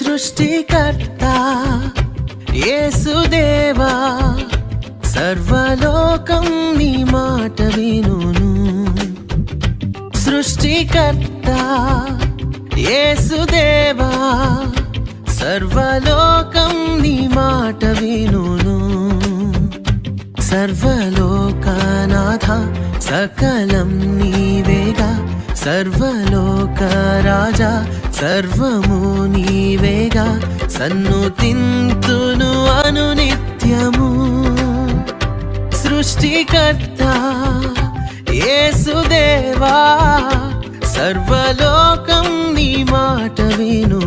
సృష్టికర్త యేసుదేవా, సర్వలోకం నీ మాట వినును. సృష్టికర్త యేసుదేవా, సర్వలోకం నీ మాట వినును. సర్వలోకనాథ సకలం నీవేగా, సర్వలోక రాజా సర్వము నీవేగా. సన్నుతింతును అనునిత్యము. సృష్టికర్త యేసుదేవా, సర్వలోకం నీ మాట విను.